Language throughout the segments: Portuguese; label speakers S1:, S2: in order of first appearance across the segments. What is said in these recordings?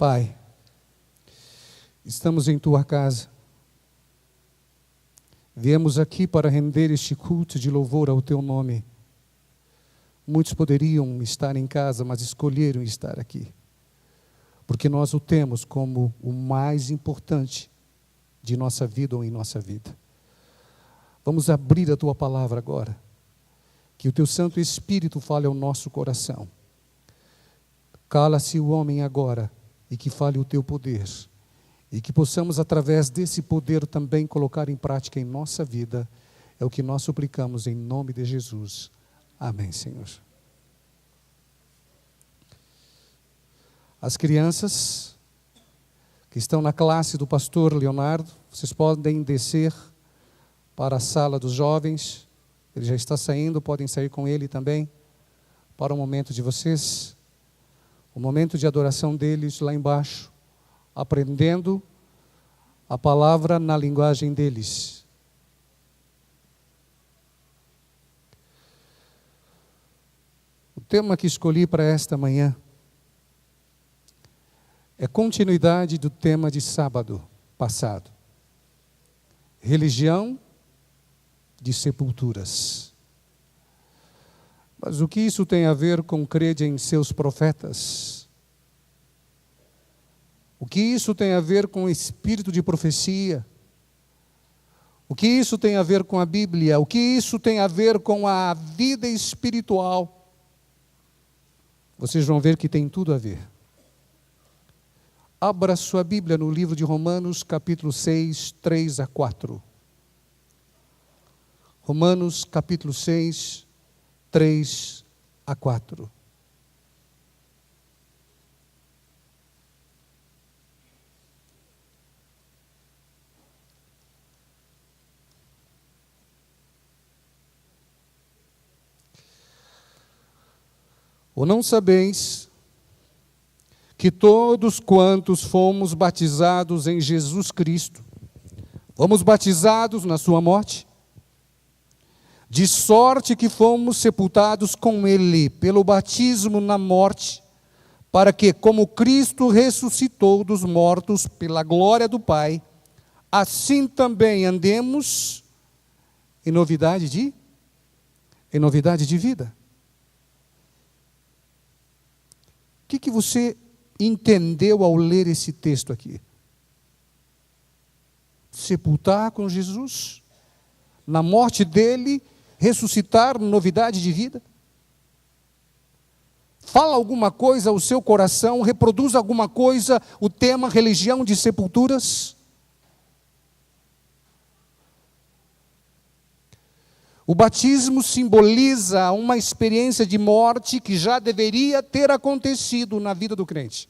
S1: Pai, estamos em Tua casa. Viemos aqui para render este culto de louvor ao Teu nome. Muitos poderiam estar em casa, mas escolheram estar aqui, porque nós o temos como o mais importante de nossa vida ou em nossa vida. Vamos abrir a Tua palavra agora, que o Teu Santo Espírito fale ao nosso coração. Cala-se o homem agora e que fale o Teu poder, e que possamos através desse poder também colocar em prática em nossa vida. É o que nós suplicamos em nome de Jesus. Amém, Senhor. As crianças que estão na classe do pastor Leonardo, vocês podem descer para a sala dos jovens. Ele já está saindo, podem sair com ele também, para o momento de vocês. O momento de adoração deles lá embaixo, aprendendo a palavra na linguagem deles. O tema que escolhi para esta manhã é continuidade do tema de sábado passado. Religião de sepulturas. Mas o que isso tem a ver com crer em seus profetas? O que isso tem a ver com o espírito de profecia? O que isso tem a ver com a Bíblia? O que isso tem a ver com a vida espiritual? Vocês vão ver que tem tudo a ver. Abra sua Bíblia no livro de Romanos, capítulo 6, 3 a 4. Romanos, capítulo 6, 3 a 4. Ou não sabeis que todos quantos fomos batizados em Jesus Cristo, fomos batizados na sua morte? De sorte que fomos sepultados com Ele pelo batismo na morte, para que, como Cristo ressuscitou dos mortos pela glória do Pai, assim também andemos em novidade de vida. O que você entendeu ao ler esse texto aqui? Sepultar com Jesus, na morte dele, ressuscitar novidade de vida? Fala alguma coisa ao seu coração, reproduz alguma coisa o tema religião de sepulturas? O batismo simboliza uma experiência de morte que já deveria ter acontecido na vida do crente.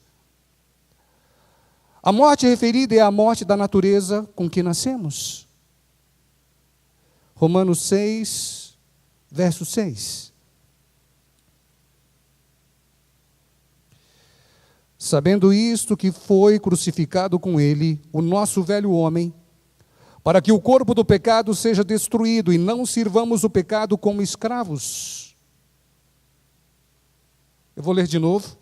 S1: A morte referida é a morte da natureza com que nascemos. Romanos 6, verso 6. Sabendo isto, que foi crucificado com ele o nosso velho homem, para que o corpo do pecado seja destruído e não sirvamos o pecado como escravos. Eu vou ler de novo.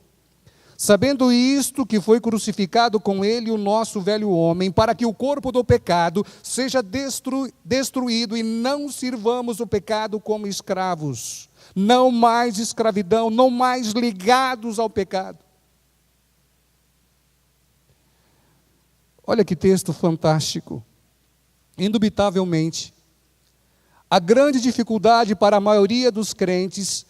S1: Sabendo isto, que foi crucificado com ele o nosso velho homem, para que o corpo do pecado seja destruído e não sirvamos o pecado como escravos. Não mais escravidão, não mais ligados ao pecado. Olha que texto fantástico. Indubitavelmente, a grande dificuldade para a maioria dos crentes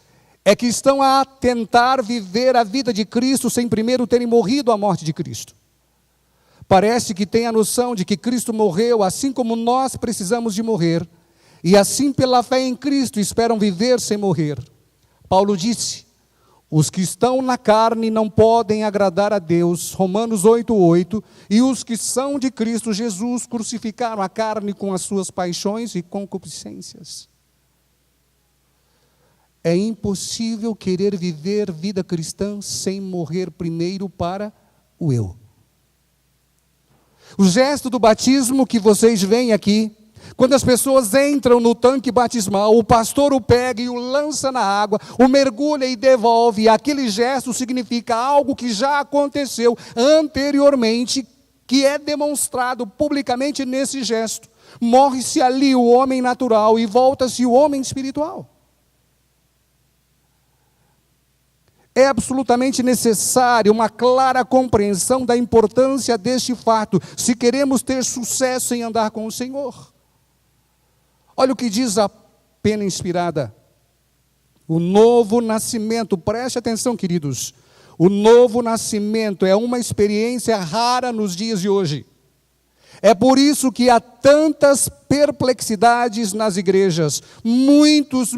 S1: é que estão a tentar viver a vida de Cristo sem primeiro terem morrido a morte de Cristo. Parece que tem a noção de que Cristo morreu assim como nós precisamos de morrer, e assim pela fé em Cristo esperam viver sem morrer. Paulo disse: os que estão na carne não podem agradar a Deus, Romanos 8:8, e os que são de Cristo Jesus crucificaram a carne com as suas paixões e concupiscências. É impossível querer viver vida cristã sem morrer primeiro para o eu. O gesto do batismo que vocês veem aqui Quando as pessoas entram no tanque batismal, o pastor o pega e o lança na água, o mergulha e devolve. Aquele gesto significa algo que já aconteceu anteriormente, que é demonstrado publicamente nesse gesto. Morre-se ali o homem natural e volta-se o homem espiritual. É absolutamente necessário uma clara compreensão da importância deste fato, se queremos ter sucesso em andar com o Senhor. Olha o que diz a pena inspirada. O novo nascimento, preste atenção, queridos. O novo nascimento é uma experiência rara nos dias de hoje. É por isso que há tantas perplexidades nas igrejas. Muitos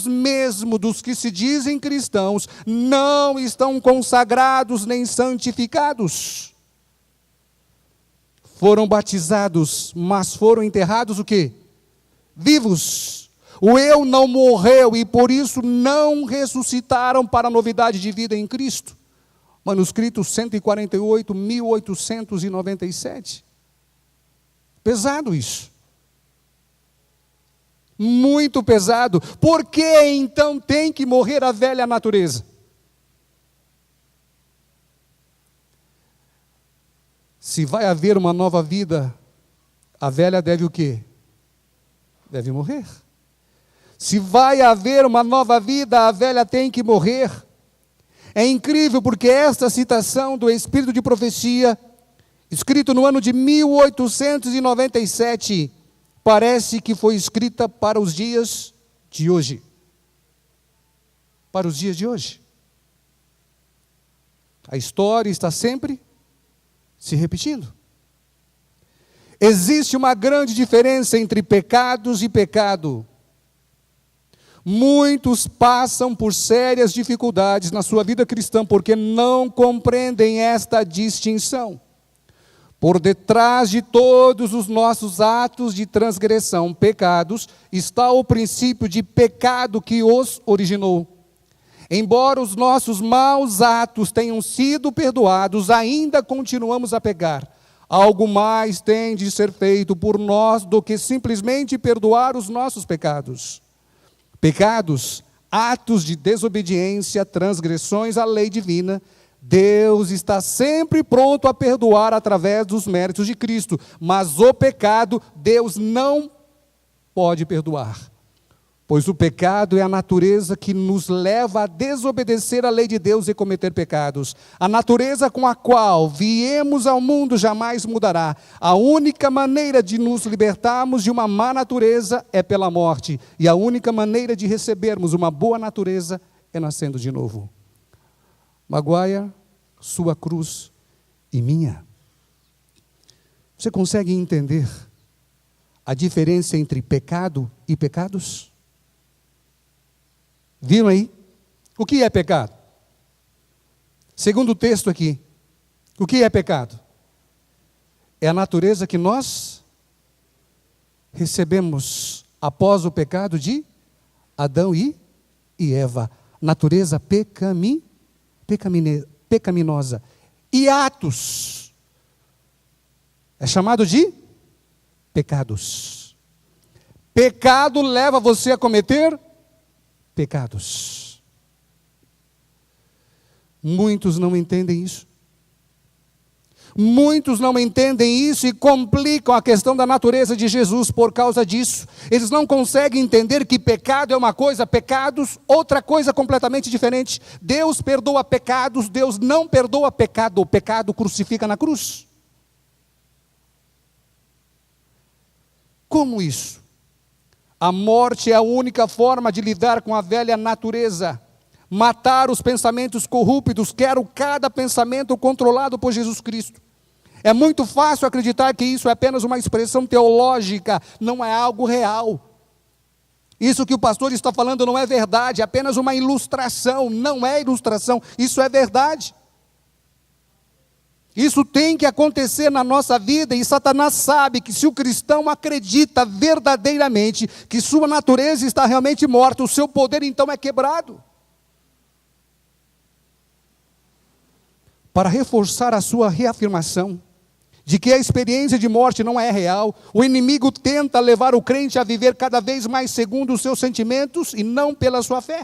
S1: mesmo dos que se dizem cristãos não estão consagrados nem santificados. Foram batizados, mas foram enterrados o quê? Vivos. O eu não morreu e por isso não ressuscitaram para a novidade de vida em Cristo. Manuscrito 148, 1897. Pesado isso. Muito pesado. Por que então tem que morrer a velha natureza? Se vai haver uma nova vida, a velha deve o quê? Deve morrer. Se vai haver uma nova vida, a velha tem que morrer. É incrível porque esta citação do Espírito de Profecia, escrito no ano de 1897, parece que foi escrita para os dias de hoje. Para os dias de hoje. A história está sempre se repetindo. Existe uma grande diferença entre pecados e pecado. Muitos passam por sérias dificuldades na sua vida cristã porque não compreendem esta distinção. Por detrás de todos os nossos atos de transgressão, pecados, está o princípio de pecado que os originou. Embora os nossos maus atos tenham sido perdoados, ainda continuamos a pecar. Algo mais tem de ser feito por nós do que simplesmente perdoar os nossos pecados. Pecados, atos de desobediência, transgressões à lei divina, Deus está sempre pronto a perdoar através dos méritos de Cristo, mas o pecado Deus não pode perdoar, pois o pecado é a natureza que nos leva a desobedecer a lei de Deus e cometer pecados. A natureza com a qual viemos ao mundo jamais mudará. A única maneira de nos libertarmos de uma má natureza é pela morte, e a única maneira de recebermos uma boa natureza é nascendo de novo. Maguire, sua cruz e minha. Você consegue entender a diferença entre pecado e pecados? Viram aí? O que é pecado? Segundo o texto aqui, o que é pecado? É a natureza que nós recebemos após o pecado de Adão e Eva. Natureza pecaminosa. E atos é chamado de pecados. Pecado leva você a cometer pecados. Muitos não entendem isso. Muitos não entendem isso e complicam a questão da natureza de Jesus por causa disso. Eles não conseguem entender que pecado é uma coisa, pecados, outra coisa completamente diferente. Deus perdoa pecados, Deus não perdoa pecado. O pecado crucifica na cruz. Como isso? A morte é a única forma de lidar com a velha natureza. Matar os pensamentos corruptos, quero cada pensamento controlado por Jesus Cristo. É muito fácil acreditar que isso é apenas uma expressão teológica, não é algo real. Isso que o pastor está falando não é verdade, é apenas uma ilustração, não é ilustração, isso é verdade. Isso tem que acontecer na nossa vida e Satanás sabe que se o cristão acredita verdadeiramente que sua natureza está realmente morta, o seu poder então é quebrado. Para reforçar a sua reafirmação de que a experiência de morte não é real. O inimigo tenta levar o crente a viver cada vez mais segundo os seus sentimentos e não pela sua fé.